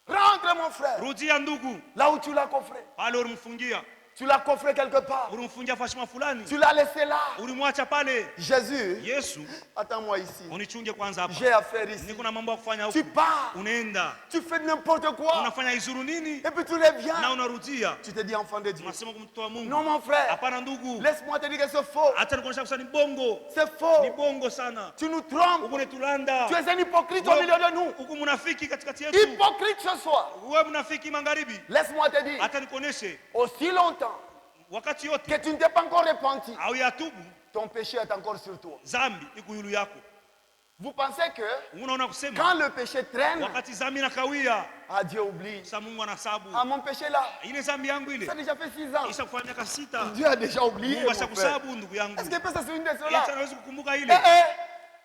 Rentre, mon frère, Rudia ndugu, là où tu l'as coffré. pale ulimfungia, Tu l'as coffré quelque part. ulimfungia fashima fulani, Tu l'as laissé là. ulimwacha pale. Jésus, Yesu, attends-moi ici. unichunge kwanza hapa, J'ai affaire ici. niko na mambo ya kufanya Tu huku. pars. Unaenda Tu fais n'importe quoi. unafanya izuru nini Et puis tu reviens. na unarudia, Tu te dis enfant de Dieu. unasema kumtoa Mungu. Non, mon frère. Hapana ndugu, Laisse-moi te dire que c'est faux. hata nikuonyesha kusa ni bongo, C'est ni faux. bongo sana. Tu nous trompes. Huku netulanda, Tu es un hypocrite au milieu de nous. huku munafiki katikati yetu. Hypocrite ce soir. Wewe mnafiki magharibi, Laisse-moi te dire, hata nikuoneshe aussi longtemps wakati que yote tu ne t'es pas encore repenti, au yatubu, ton péché est encore sur toi. zambi iko yulu yako. Vous pensez que Unaona kusema quand le péché traîne, wakati zambi na kawia, ah, Dieu oublie. sa Mungu anasabu Ah, mon péché là, ile zambi yangu ile ça a déjà fait 6 ans. isha kufanya miaka 6. Dieu a déjà oublié. Mungu Mon frère. ashakusabu ndugu yangu, Est-ce qu'il peut se souvenir de eti cela? anaweza kukumbuka Eh, ile.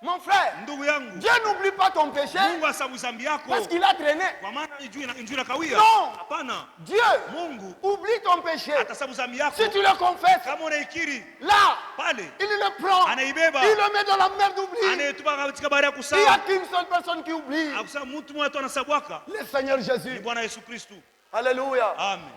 mon frère, Ndugu yangu, Dieu n'oublie pas ton péché Mungu asabu zambi yako parce qu'il a traîné. kwa maana injui na kawia. Non. Hapana, Dieu Mungu oublie ton péché. atasabu zambi yako Si tu le confesses, kama unaikiri là, pale, il le prend. anaibeba Il le met dans la mer d'oubli. anayetupa katika bahari ya Il n'y a kusahau. qu'une seule personne qui oublie. Akusema mtu mmoja tu anasabwaka Le Seigneur ni Jésus. Bwana Yesu Kristu. Alléluia. Amen.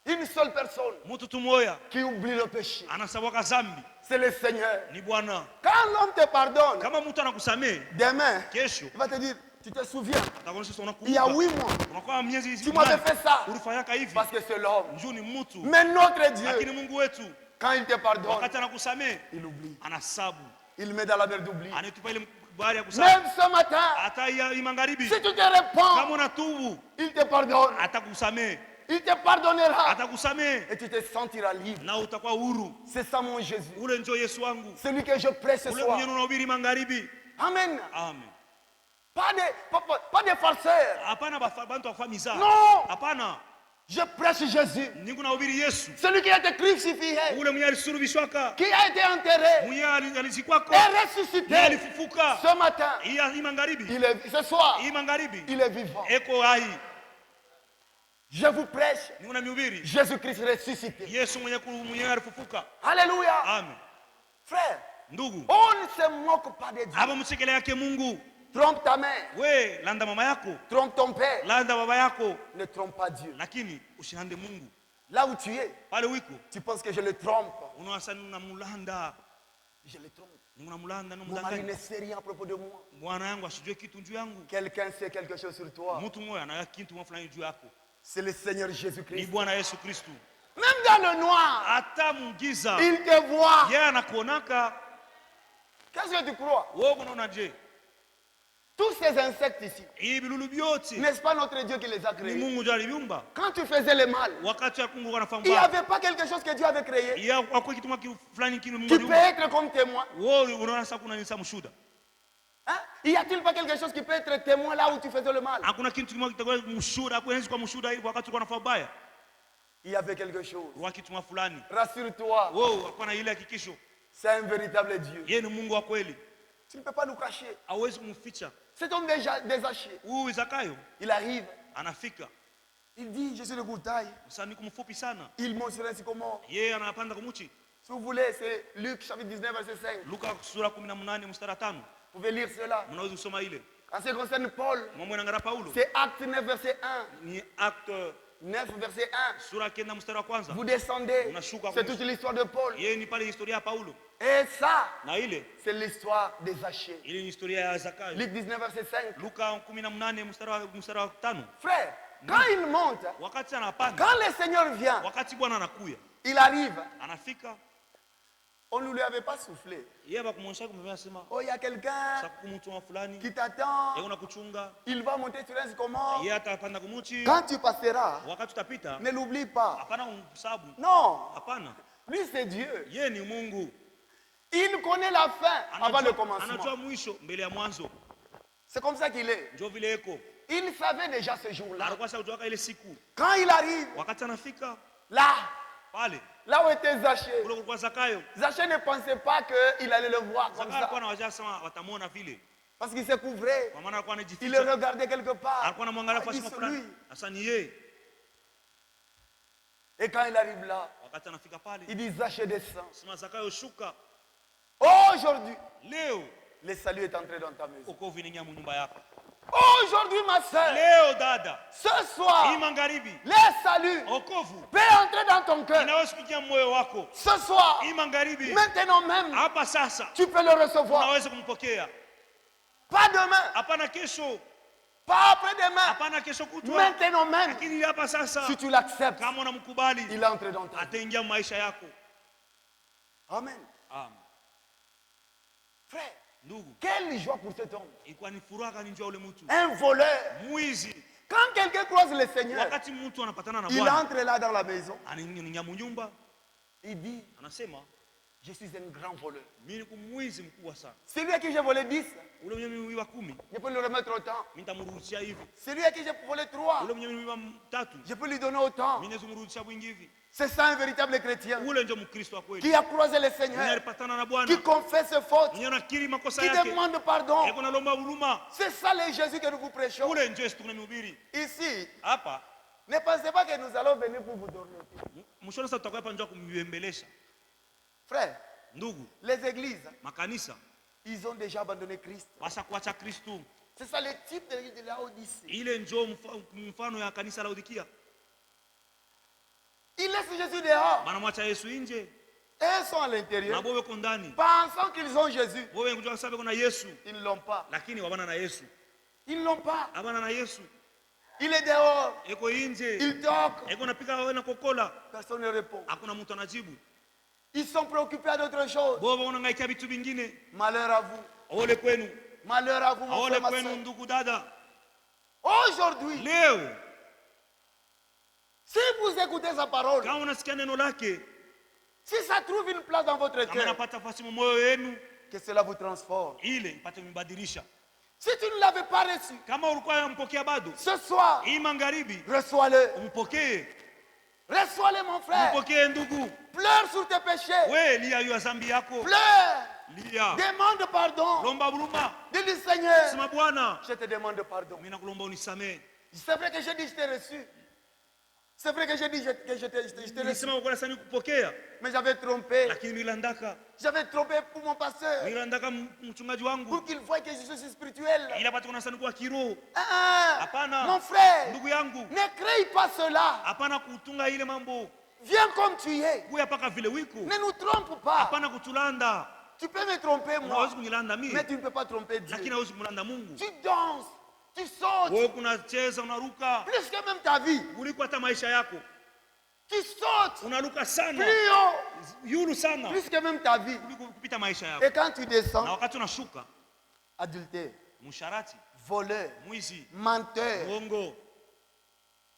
Une seule personne Mtu tu mmoja qui oublie le péché. anasabwaka zambi C'est le Seigneur. ni Bwana. Quand l'homme te pardonne, Kama mtu anakusamee demain, kesho, il va te dire, tu te souviens, atakuonyesha sasa il y a unakumbuka. 8 mois, Unakuwa miezi hizi tu m'avais fulani, fait ça. ulifanyaka hivi. Parce que c'est l'homme. Njoo ni mtu, Mais notre lakini Dieu, Mungu wetu quand il te pardonne, wakati anakusamee il oublie. anasabu, Il met dans la mer d'oubli. anatupa ile bahari ya kusahau. Même ce matin, Hata hii magharibi, si tu te kama réponds, unatubu il te pardonne. atakusamee, Il te pardonnera. atakusamee Et tu te sentiras libre. na utakuwa huru. C'est ça mon Jésus. Ule ndio Yesu wangu, Celui que je prêche ce ule soir. mwenye unahubiri magharibi. Amen. Amen. Pas des farceurs. Hapana bantu wakufa mizaa. Non. Hapana, Je prêche Jésus. niko nahubiri Yesu, Celui qui a été crucifié, ule mwenye alisulubishwaka, qui a été enterré mwenye alizikwako, et na ressuscité alifufuka. ce matin. Hii magharibi, Ce soir, hii magharibi il est vivant. eko hai. Je vous prêche Niko namhubiri Jésus-Christ ressuscité. Yesu mwenye alifufuka. Alléluia. Amen. Frère, Ndugu, On ne se moque pas de Dieu. hapa mchekele yake Mungu. Trompe ta mère, We landa mama yako, trompe ton père, landa baba yako, ne trompe pas Dieu. lakini usilande Mungu. Là où tu es, Pale wiko tu penses que je le trompe. unawasani unamulanda, Je le trompe. unamulanda, Mon mari ne unamdanganya. sait rien à propos de moi. Bwana yangu asijue kitu juu yangu. Quelqu'un sait quelque chose sur toi. Mtu mmoja anaya kitu fulani juu yako. C'est le Seigneur Ni Jésus-Christ. Bwana Yesu Kristo. Même dans le noir, Hata mgiza il te voit. yeye anakuonaka. Qu'est-ce que tu crois? Wewe unaona je? Tous ces insectes ici, Hii bilulu byote n'est-ce pas notre Dieu qui les a ni créés? Mungu ndiye aliviumba. Quand tu faisais le mal, Wakati ya Mungu anafahamu il n'y baba. avait pas quelque chose que Dieu avait créé. Yeye kwa kitu fulani kile Mungu Tu peux aliumba. être comme témoin. Wewe unaona sasa kuna nisa mshuda. Hein? Y a-t-il pas quelque chose qui peut être témoin là où tu faisais le mal? Hakuna kitu kimoja kitakuwa mshuda, kuenzi kwa mshuda hivi wakati uko nafanya baya. Il y avait quelque chose. Kwa kitu fulani. Rassure-toi, Wewe hakuna ile hakikisho. c'est un véritable Dieu. Yeye ni Mungu wa kweli. Tu ne peux pas nous cacher. Hawezi kumficha. Cet homme déjà désaché, Huyu Zakayo il arrive, anafika. il dit, je suis de courte taille. Msanii kumfupi sana. Il monte sur un sycomore. Yeye anapanda kumuchi. Si vous voulez, c'est Luc chapitre 19, verset 5. Luka sura 18 mstari 5. Vous pouvez lire cela. Mnaweza kusoma ile. En ce qui concerne Paul, Mambo yanaangara Paulo. c'est Acte 9, verset 1. Ni acte 9, verset 1. sura 9 mstari wa kwanza. Vous descendez. Unashuka C'est toute l'histoire de Paul. Yeye ni pale historia ya Paulo. Et ça, Na ile c'est l'histoire des Zachée. ile ni historia ya Zakayo. Luc 19, verset 5. Luka 18 mstari wa 5. Frère, quand il monte, Wakati anapanda, quand le Seigneur vient, wakati Bwana anakuya, il arrive. anafika, On ne lui avait pas soufflé. yeye bakumwonyesha kumwambia sema, Oh, il y a quelqu'un sasa kumtu wa fulani, qui t'attend. yeye unakuchunga, Il va monter sur un sycomore. yeye atapanda kumuchi. Quand tu passeras, Wakati utapita, ne l'oublie pas. hapana kumsabu. Non, Hapana. lui c'est Dieu. Yeye ni Mungu. Il connaît la fin avant le commencement. Anajua mwisho mbele ya mwanzo. C'est comme ça qu'il est. Ndio vile eko. Il savait déjà ce jour-là. Alikuwa shaujuaka ile siku. Quand il arrive, Wakati anafika là pale, où était Zachée, kule kulikuwa Zakayo. Zachée ne pensait pas qu'il allait le voir comme Zakayo alikuwa ça. anawaza sema watamwona vile. Parce qu'il se couvrait. Kwa maana alikuwa Il le anajificha. regardait quelque part. Alikuwa anamwangalia Il dit, fasi c'est fulani. lui. Sasa ni yeye. Et quand il arrive là, Wakati anafika pale, il dit Zachée descend. sema Zakayo shuka. Aujourd'hui, Leo le salut est entré dans ta maison. uko vinaingia mu nyumba yako. Aujourd'hui, ma soeur, Leo dada, ce soir, hii magharibi, le salut wokovu peut entrer dans ton cœur. inaweza kuingia moyo wako. Ce soir, Hii magharibi, maintenant même, hapa sasa tu peux le recevoir. unaweza kumpokea. Pas demain, Hapana kesho, pas après-demain. hapana kesho kutwa. Maintenant même, Lakini hapa sasa, si tu l'acceptes, kama unamkubali, il entre dans ta vie. ataingia maisha yako. Amen. Amen. Frère, Ndugu, quelle joie pour cet homme. ilikuwa ni furaha njoo ule mtu. Un voleur. Mwizi, Quand quelqu'un croise le Seigneur, wakati mtu anapatana na il Bwana, entre là dans la maison. anaingia nyumba, Il dit, anasema, je suis un grand voleur. mimi ni mwizi mkubwa sana. Celui à qui j'ai volé 10, Ule mwenye mwiba 10, je peux le remettre autant. mimi nitamrudishia hivi. Celui à qui j'ai volé 3, Ule mwenye mwiba 3, je peux lui donner autant. mimi nazumrudishia mwingi hivi. C'est ça un véritable chrétien Ule ndio Mkristo wa kweli. qui a croisé le Mwenye Seigneur, alipatana na Bwana, qui confesse ses fautes, mwenye anakiri makosa qui yake, demande pardon. yako nalomba huruma. C'est ça le Jésus que nous vous prêchons. Ule ndio Yesu tunamhubiri. Ici, Hapa ne pensez pas que nous allons venir pour vous dorloter. mwishoni sasa tutakuwa hapa njoo kumwembelesha. Frère, Ndugu, les églises, makanisa ils ont déjà abandonné Christ. basa kuacha Kristo. C'est ça le type de l'église de Laodicée. Ile njoo mfano ya kanisa la Laodikia. Ils laissent Jésus dehors Wanamwacha Yesu nje et ils sont à na l'intérieur, wewe uko ndani. pensant qu'ils ont Jésus. Wewe unajua sababu kuna Yesu, Ils ne l'ont pas. lakini wabana na Yesu. Ils ne l'ont pas. Abana na Yesu. Il est dehors. Eko nje. Il toque. Eko napika wewe na kokola. Personne ne répond. Hakuna mtu anajibu. Ils sont préoccupés à d'autres choses. Boba unangaikia vitu vingine. Malheur à vous. Ole kwenu. Malheur à vous, mon Ole frère, ma kwenu soeur. ndugu dada. Aujourd'hui, Leo si vous écoutez sa parole, kama unasikia neno lake, si ça trouve une place dans votre kama cœur, napata nafasi moyo wenu, que cela vous transforme. ile ipate mbadilisha. Si tu ne l'avais pas reçu, Kama ulikuwa unampokea bado, ce soir, hii magharibi reçois-le. umpokee. Reçois-le, mon frère. Umpokee ndugu. Pleure sur tes péchés. We lia juu ya dhambi yako. Pleure. Lia. Demande pardon. Lomba huruma. Dis-lui, Seigneur, Sema Bwana, je te demande pardon. mimi nakulomba unisamee. C'est vrai que j'ai dit, je t'ai reçu. C'est vrai que j'ai dit que je t'ai reçu. Nilisema kwa nini sana kupokea? Mais j'avais trompé. Lakini niliandaka. J'avais trompé pour mon pasteur. Niliandaka mchungaji wangu. Pour qu'il voie que je suis spirituel. Ila pata kuna sana kwa kiroho. Hapana. Mon frère. Ndugu yangu. Ne crée pas cela. Hapana kutunga ile mambo. Viens comme tu es. Kuya paka vile wiko. Ne nous trompe pas. Hapana kutulanda. Tu peux me tromper moi. Mais tu ne peux pas tromper Dieu. Lakini hauwezi kumlanda Mungu. Tu danses. Tu sautes. Wewe unacheza unaruka. Plus que même ta vie. Kuliko hata maisha yako. Tu sautes. Unaruka sana. Plus haut. Yulu sana. Plus que même ta vie. Kuliko kupita maisha yako. Et quand tu descends. Na wakati unashuka. Adultère. Musharati. Voleur. Mwizi. Menteur. Mwongo.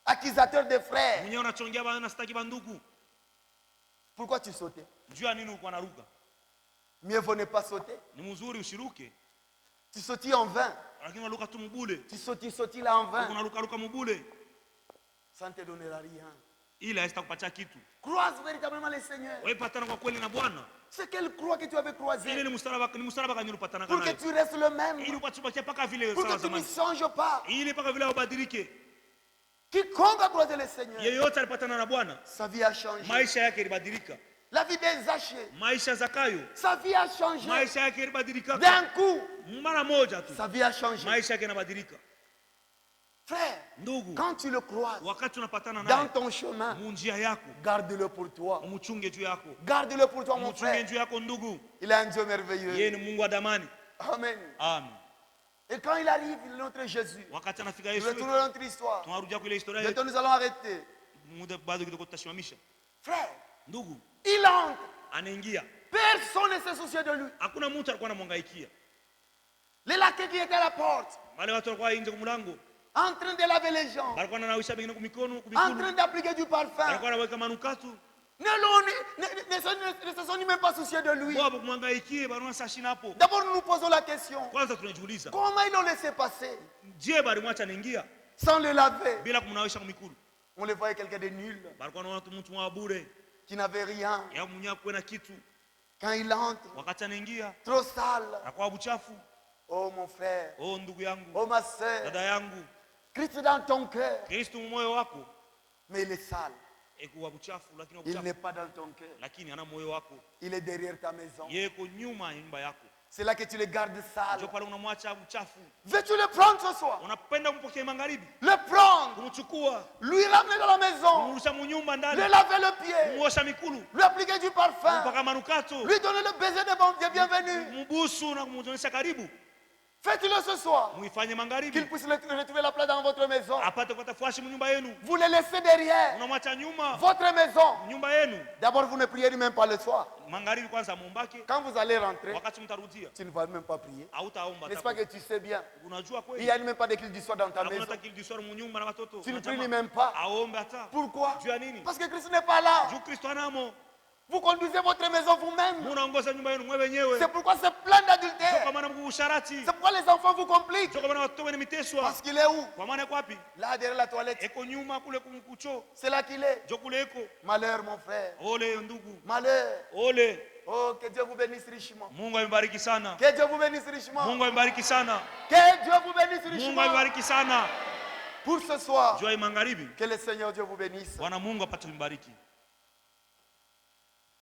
Accusateur de frères. Mwenyewe unachongea bana sitaki bandugu. Pourquoi tu sautais? Jua nini uko naruka? Mieux vaut ne pas sauter. Ni mzuri ushiruke. Tu sautis en vain. Lakini unaruka tu mbule. Tu sautis là en vain. Unaruka mbule. Ça ne te donnera rien. Ila haitakupatia kitu. Croise véritablement le Seigneur. Wewe patana kwa kweli na Bwana. C'est quelle croix que tu avais croisée? Ile ni msalaba kanyo ulipatana nayo. Pour que tu restes le même. Ili upate paka vile sawa zamani. Pour que tu ne changes pas. Ili paka vile ubadilike. Quiconque a croisé le Seigneur. Yeyote alipatana na Bwana. Sa vie a changé. Maisha yake ilibadilika. La vie de Zachée. Maisha Zakayo. Sa vie a changé. Maisha yake ilibadilika. D'un coup. Mara moja tu. Sa vie a changé. Maisha yake inabadilika. Frère, ndugu, quand tu le croises, wakati unapatana naye dans ton chemin, munjia yako, garde-le pour toi. umuchunge juu yako. Garde-le pour toi, mon frère. Umuchunge juu yako ndugu. Il est un Dieu merveilleux. Yeye ni Mungu wa damani. Amen. Amen. Et quand il arrive, il est notre Jésus. Wakati anafika Nous Yesu, retournons dans notre histoire. tunarudia kwa ile historia Bientôt yetu. nous allons arrêter. Muda bado kidogo tutashimamisha. Frère, ndugu, il entre. Anaingia. Personne ne se souciait de lui. Hakuna mtu alikuwa anamhangaikia. Les laquais qui étaient à la porte, Wale watu walikuwa nje kwa mlango, en train de laver les gens, walikuwa wanawisha bengine kwa mikono, en train d'appliquer du parfum, walikuwa wanaweka manukato. ne se sont même pas souciés de lui. Wao kumhangaikie bado sashi napo. D'abord nous nous posons la question. Kwanza tunajiuliza, comment ils l'ont laissé passer? Je bali mwacha anaingia sans le laver. Bila kumnawisha mikono. On le voyait quelqu'un de nul, balikuwa na watu mtu wa bure, qui n'avait rien. Ya mwenye kwenda kitu. Quand il entre, wakati anaingia, trop sale. Akwa buchafu. Oh mon frère, oh ndugu yangu, oh ma sœur, dada yangu, Christ dans ton cœur, Kristo moyo wako, mais il est sale. Il n'est pas dans ton cœur. Il est derrière ta maison. C'est là que tu le gardes sale. Veux-tu le prendre ce soir? Le prendre, lui ramener dans la maison, lui laver le pied, lui appliquer du parfum, lui donner le baiser de bienvenue. Faites-le ce soir, qu'il puisse retrouver la place dans votre maison. Vous le laissez derrière votre maison. D'abord, vous ne priez même pas le soir. Quand vous allez rentrer, tu ne vas même pas prier. N'est-ce pas que tu sais bien? Il n'y a même pas de cri du soir dans ta maison. Tu ne pries même pas. Pourquoi? Parce que Christ n'est pas là. Vous conduisez votre maison vous-même. C'est pourquoi c'est plein d'adultère. C'est pourquoi les enfants vous compliquent. Parce qu'il est où? Là derrière la toilette. C'est là qu'il est. Malheur mon frère. Malheur. Oh, que Dieu vous bénisse richement. Que Dieu vous bénisse richement. Que Dieu vous bénisse richement. Pour ce soir, que le Seigneur Dieu vous bénisse.